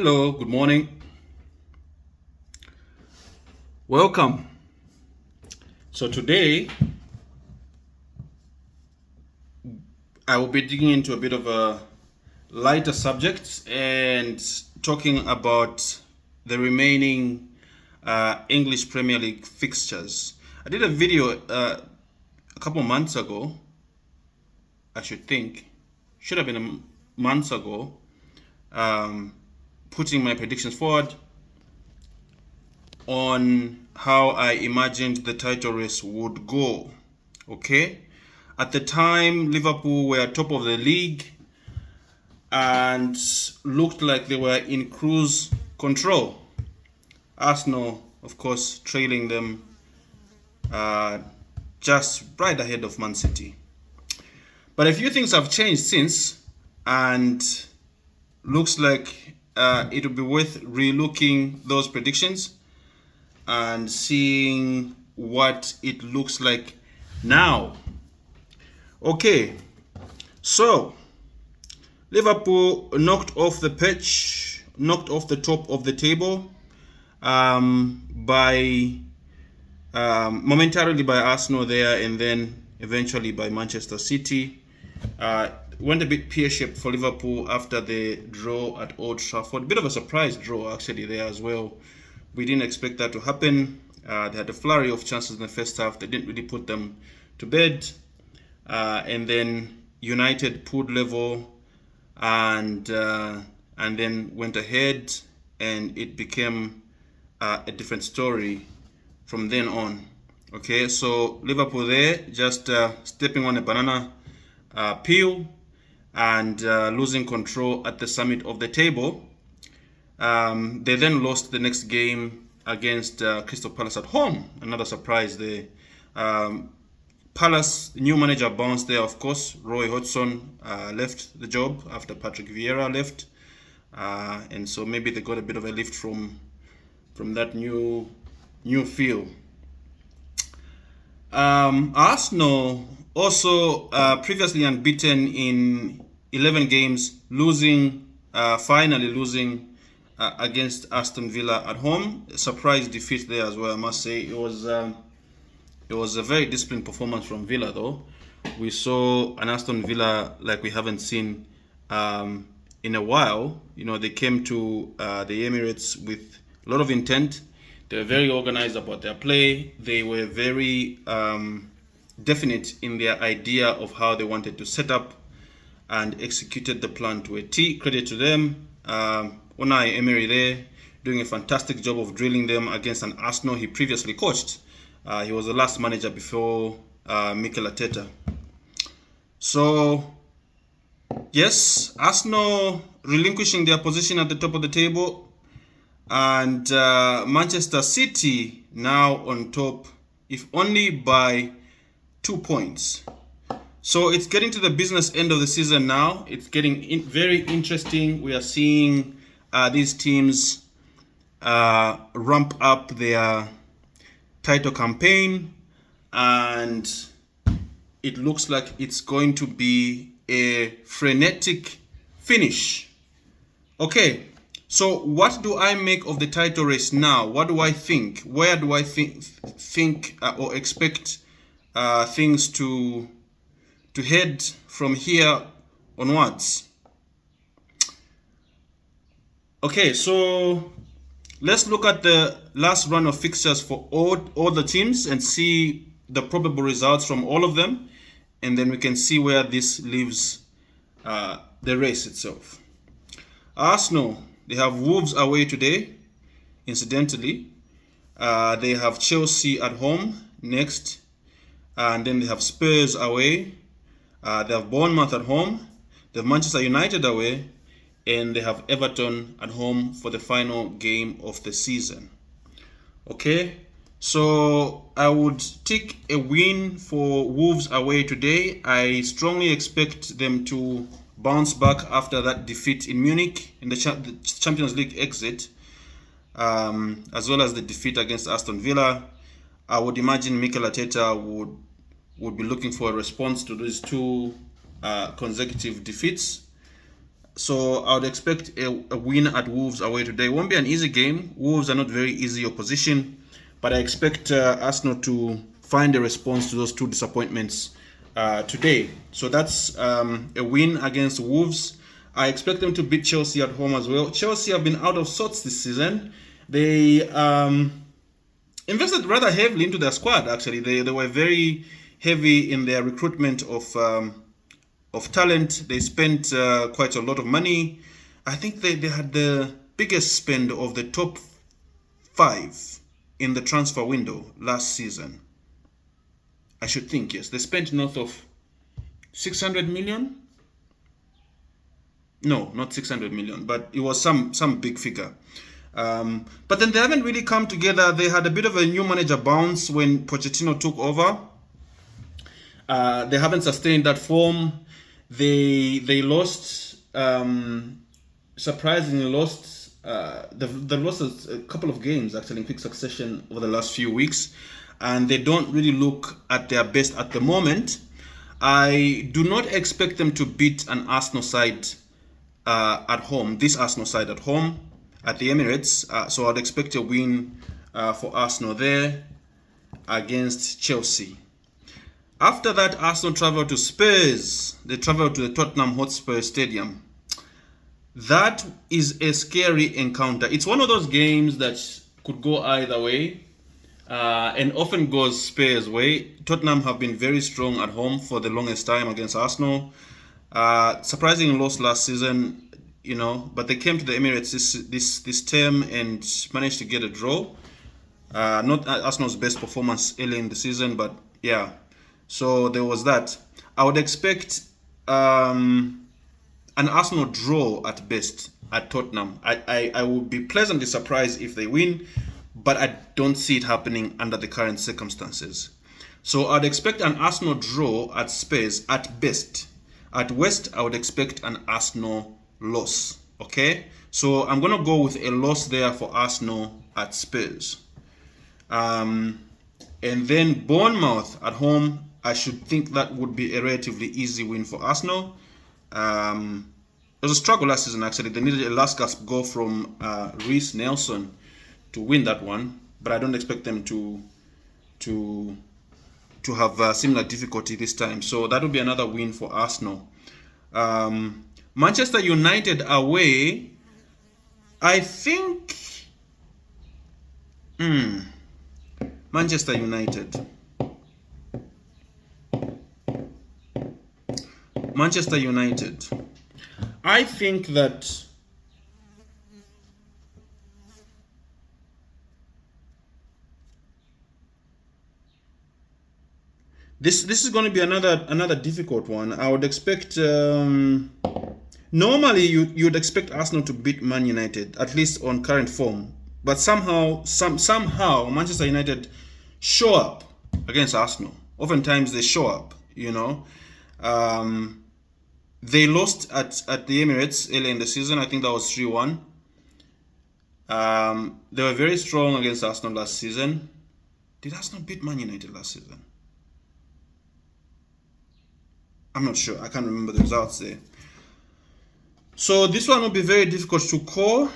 Hello, good morning. Welcome. So today I will be digging into a bit of a lighter subject and talking about the remaining English Premier League fixtures. I did a video a couple months ago, I should have been months ago, putting my predictions forward on how I imagined the title race would go. Okay? At the time, Liverpool were top of the league and looked like they were in cruise control. Arsenal, of course, trailing them just right ahead of Man City. But a few things have changed since, and looks like it will be worth relooking those predictions and seeing what it looks like now. Okay, so Liverpool knocked off the pitch, knocked off the top of the table by momentarily by Arsenal there, and then eventually by Manchester City. Went a bit pear-shaped for Liverpool after the draw at Old Trafford. Bit of a surprise draw actually there as well. We didn't expect that to happen. They had a flurry of chances in the first half. They didn't really put them to bed. And then United pulled level and then went ahead, and it became a different story from then on. Okay, so Liverpool there just stepping on a banana peel and losing control at the summit of the table. They then lost the next game against Crystal Palace at home. Another surprise there. Palace new manager bounced there, of course. Roy Hodgson left the job after Patrick Vieira left, and so maybe they got a bit of a lift from that new feel. Arsenal also previously unbeaten in 11 games, finally losing against Aston Villa at home. A surprise defeat there as well, I must say. It was a very disciplined performance from Villa, though. We saw an Aston Villa like we haven't seen in a while. You know, they came to the Emirates with a lot of intent. They were very organized about their play. They were very definite in their idea of how they wanted to set up and executed the plan to a T. Credit to them. Unai Emery there doing a fantastic job of drilling them against an Arsenal he previously coached. He was the last manager before Mikel Arteta. So, yes, Arsenal relinquishing their position at the top of the table, and Manchester City now on top, if only by 2 points. So it's getting to the business end of the season now. It's getting very interesting. We are seeing these teams ramp up their title campaign, and it looks like it's going to be a frenetic finish. Okay, so what do I make of the title race now? What do I think? Where do I think or expect things to head from here onwards? Okay, so let's look at the last run of fixtures for all the teams and see the probable results from all of them, and then we can see where this leaves the race itself. Arsenal, they have Wolves away today, incidentally. They have Chelsea at home next, and then they have Spurs away. They have Bournemouth at home. They have Manchester United away, and they have Everton at home for the final game of the season. Okay, so I would take a win for Wolves away today. I strongly expect them to bounce back after that defeat in Munich in the Champions League exit, as well as the defeat against Aston Villa. I would imagine Mikel Arteta would be looking for a response to these two consecutive defeats. So I would expect a win at Wolves away today. It won't be an easy game. Wolves are not very easy opposition, but I expect Arsenal to find a response to those two disappointments today. So that's a win against Wolves. I expect them to beat Chelsea at home as well. Chelsea have been out of sorts this season. They invested rather heavily into their squad, actually. They were very heavy in their recruitment of talent. They spent quite a lot of money. I think they had the biggest spend of the top 5 in the transfer window last season. I should think, yes. They spent north of 600 million. No, not 600 million, but it was some big figure. But then they haven't really come together. They had a bit of a new manager bounce when Pochettino took over. They haven't sustained that form. They lost, surprisingly lost. They've lost a couple of games actually in quick succession over the last few weeks, and they don't really look at their best at the moment. I do not expect them to beat an Arsenal side at home. This Arsenal side at home at the Emirates. So I'd expect a win for Arsenal there against Chelsea. After that, Arsenal travel to Spurs. They travel to the Tottenham Hotspur Stadium. That is a scary encounter. It's one of those games that could go either way, and often goes Spurs' way. Tottenham have been very strong at home for the longest time against Arsenal. Surprisingly lost last season, but they came to the Emirates this term and managed to get a draw. Not Arsenal's best performance early in the season, but yeah. So there was that. I would expect an Arsenal draw at best at Tottenham. I would be pleasantly surprised if they win, but I don't see it happening under the current circumstances. So I'd expect an Arsenal draw at Spurs at best. At West, I would expect an Arsenal loss. Okay? So I'm going to go with a loss there for Arsenal at Spurs. And then Bournemouth at home, I should think that would be a relatively easy win for Arsenal. It was a struggle last season, actually. They needed a last gasp goal from Reece Nelson to win that one, but I don't expect them to have similar difficulty this time. So that would be another win for Arsenal. Manchester United away, I think. Manchester United. I think that this is going to be another difficult one. I would expect normally you'd expect Arsenal to beat Man United, at least on current form, but somehow Manchester United show up against Arsenal. Oftentimes they show up, They lost at the Emirates early in the season. I think that was 3-1. They were very strong against Arsenal last season. Did Arsenal beat Man United last season? I'm not sure. I can't remember the results there. So this one will be very difficult to call.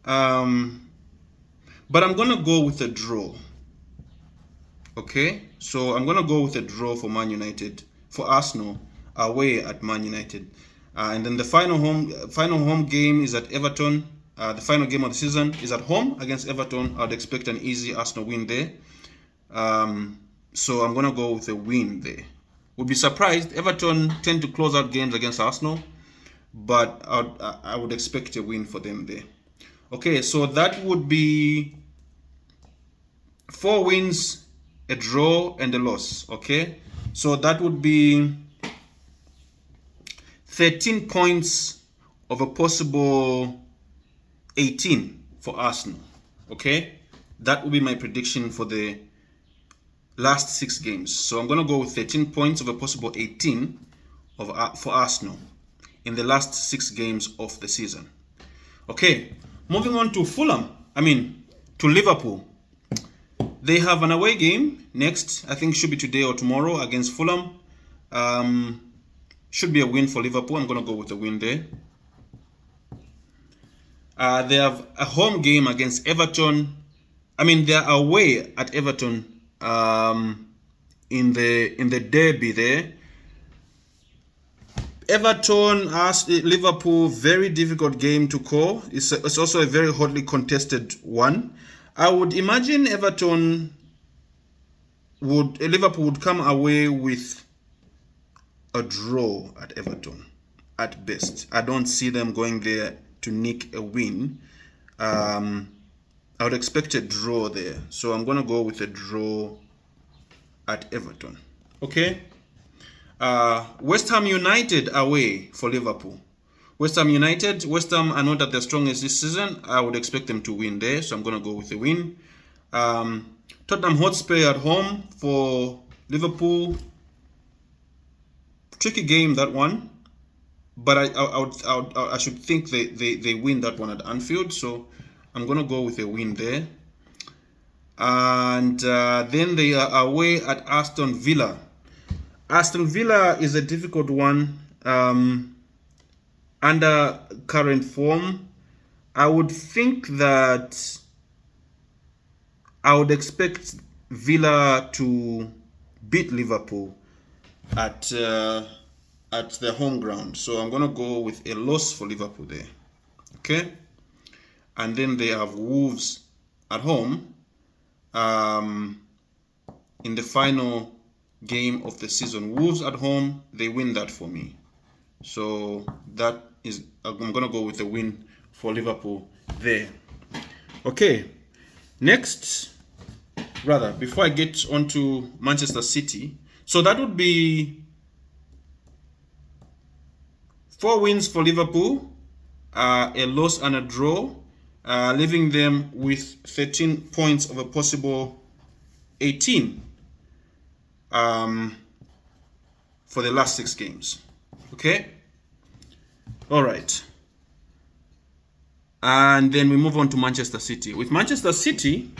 But I'm going to go with a draw. Okay? So I'm going to go with a draw for Man United, for Arsenal, away at Man United. And then the final home game is at Everton. The final game of the season is at home against Everton. I'd expect an easy Arsenal win there. So I'm going to go with a win there. Would be surprised. Everton tend to close out games against Arsenal, but I would expect a win for them there. Okay, so that would be 4 wins, a draw, and a loss. Okay, so that would be 13 points of a possible 18 for Arsenal. Okay, that would be my prediction for the last 6 games. So I'm going to go with 13 points of a possible 18 for Arsenal in the last 6 games of the season. Okay, moving on to to Liverpool. They have an away game next. I think should be today or tomorrow against Fulham. Should be a win for Liverpool. I'm going to go with a win there. They have a home game against Everton. I mean, they are away at Everton in the derby there. Everton asked Liverpool, very difficult game to call. It's also a very hotly contested one. I would imagine Liverpool would come away with a draw at Everton at best. I don't see them going there to nick a win. I would expect a draw there. So I'm going to go with a draw at Everton. Okay. West Ham United away for Liverpool. West Ham are not at their strongest this season. I would expect them to win there, so I'm going to go with a win. Tottenham Hotspur at home for Liverpool. Tricky game, that one. But I should think they win that one at Anfield, so I'm going to go with a win there. And then they are away at Aston Villa. Aston Villa is a difficult one. Under current form, I would think that I would expect Villa to beat Liverpool at their home ground. So I'm going to go with a loss for Liverpool there. Okay? And then they have Wolves at home in the final game of the season. Wolves at home, they win that for me. So that is, I'm going to go with a win for Liverpool there. Okay, next, before I get on to Manchester City, so that would be 4 wins for Liverpool, a loss and a draw, leaving them with 13 points of a possible 18 for the last 6 games. Okay? All right. And then we move on to Manchester City. With Manchester City,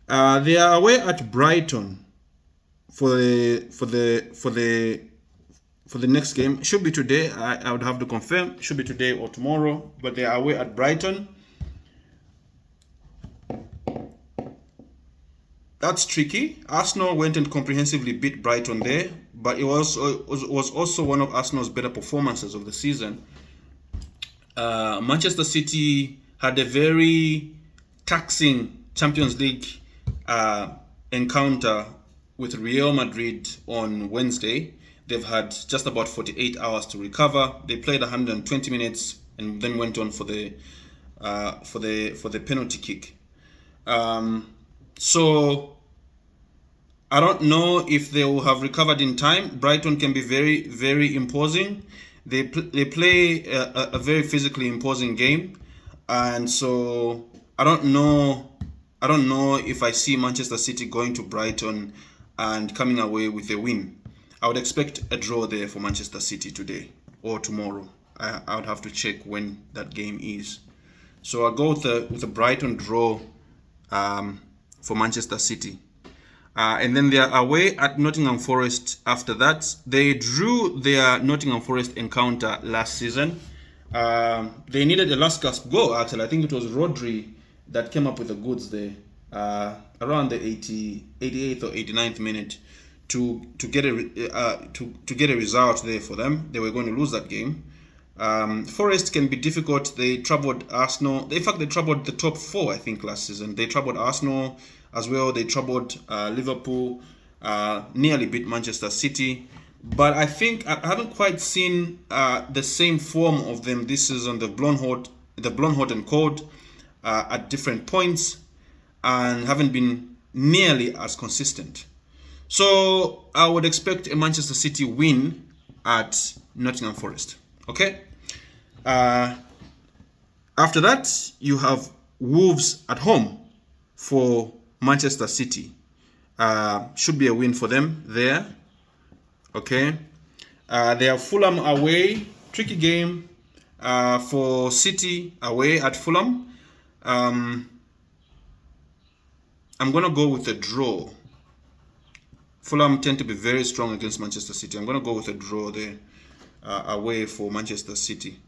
they are away at Brighton for the next game. Should be today. I would have to confirm. Should be today or tomorrow. But they are away at Brighton. That's tricky. Arsenal went and comprehensively beat Brighton there, but it was also one of Arsenal's better performances of the season. Manchester City had a very taxing Champions League encounter with Real Madrid on Wednesday. They've had just about 48 hours to recover. They played 120 minutes and then went on for the penalty kick. So I don't know if they will have recovered in time. Brighton can be very, very imposing. They play a very physically imposing game, and so I don't know if I see Manchester City going to Brighton and coming away with a win. I would expect a draw there for Manchester City today or tomorrow. I would have to check when that game is. So I'll go with a Brighton draw for Manchester City. And then they are away at Nottingham Forest after that. They drew their Nottingham Forest encounter last season. They needed a last gasp goal, actually. I think it was Rodri that came up with the goods there around the 88th or 89th minute to get a result there for them. They were going to lose that game. Forest can be difficult. They troubled Arsenal. In fact, they troubled the top 4, I think, last season. They troubled Arsenal as well. They troubled Liverpool, nearly beat Manchester City. But I think I haven't quite seen the same form of them this season. They've blown hot and cold at different points and haven't been nearly as consistent. So I would expect a Manchester City win at Nottingham Forest. Okay? After that, you have Wolves at home for Manchester City. Should be a win for them there. Okay? They have Fulham away. Tricky game for City away at Fulham. I'm going to go with a draw. Fulham tend to be very strong against Manchester City. I'm going to go with a draw there away for Manchester City.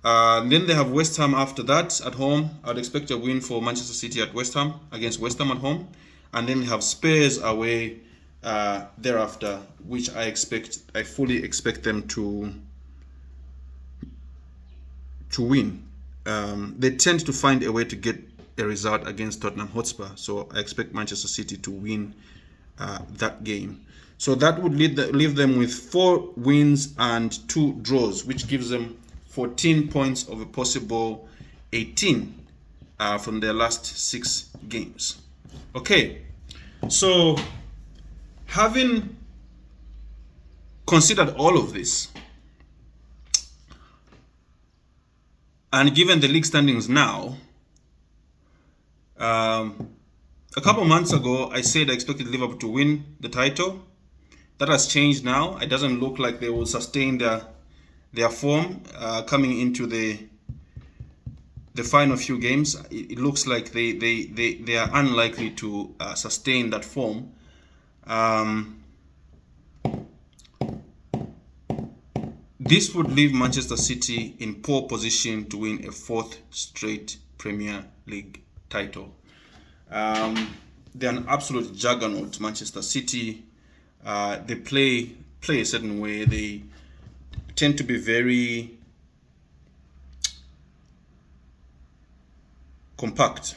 Then they have West Ham after that at home. I'd expect a win for Manchester City at West Ham, against West Ham at home. And then they have Spurs away thereafter, which I fully expect them to win. They tend to find a way to get a result against Tottenham Hotspur, so I expect Manchester City to win that game. So that would leave them with 4 wins and 2 draws, which gives them 14 points of a possible 18 from their last 6 games. Okay, so having considered all of this, and given the league standings now, a couple of months ago, I said I expected Liverpool to win the title. That has changed now. It doesn't look like they will sustain their form coming into the final few games. It looks like they are unlikely to sustain that form. This would leave Manchester City in poor position to win a 4th straight Premier League title. They're an absolute juggernaut, Manchester City. They play a certain way. They tend to be very compact,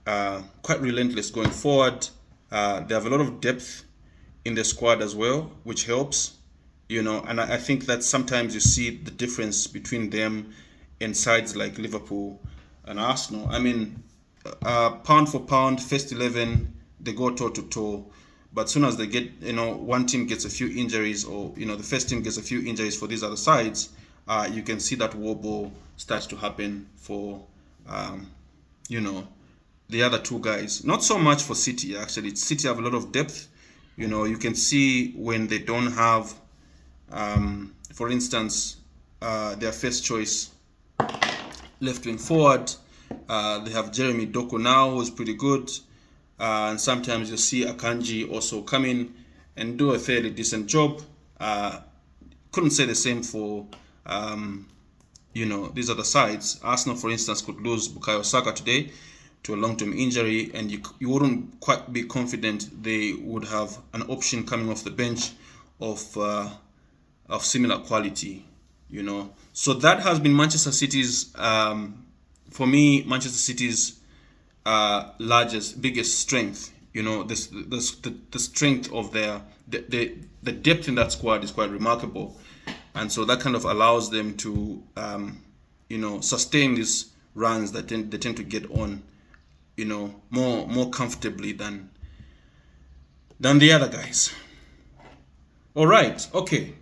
quite relentless going forward. They have a lot of depth in the squad as well, which helps, and I think that sometimes you see the difference between them and sides like Liverpool and Arsenal. I mean, pound for pound, first 11, they go toe to toe. But as soon as they get, one team gets a few injuries, or the first team gets a few injuries for these other sides, you can see that wobble starts to happen for, the other 2 guys. Not so much for City, actually. City have a lot of depth. You can see when they don't have, for instance, their first choice left wing forward. They have Jeremy Doku now, who's pretty good. And sometimes you see Akanji also come in and do a fairly decent job. Couldn't say the same for, these other sides. Arsenal, for instance, could lose Bukayo Saka today to a long-term injury, and you wouldn't quite be confident they would have an option coming off the bench of similar quality, So that has been Manchester City's, for me, Manchester City's biggest strength. The strength of the depth in that squad is quite remarkable, and so that kind of allows them to sustain these runs that they tend to get on more comfortably than the other guys. All right, okay,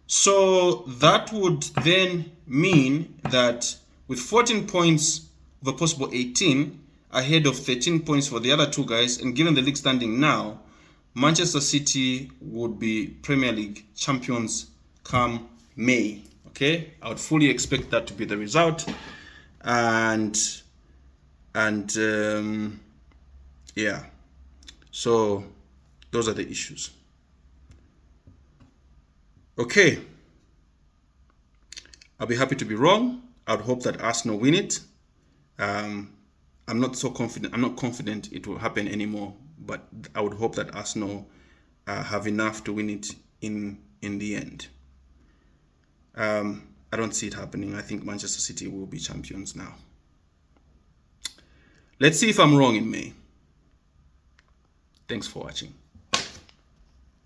so that would then mean that with 14 points of a possible 18 ahead of 13 points for the other 2 guys, and given the league standing now, Manchester City would be Premier League champions come May. Okay, I would fully expect that to be the result, and yeah, so those are the issues. Okay, I'll be happy to be wrong. I would hope that Arsenal win it. I'm not so confident. I'm not confident it will happen anymore, but I would hope that Arsenal have enough to win it in the end. I don't see it happening. I think Manchester City will be champions now. Let's see if I'm wrong in May. Thanks for watching.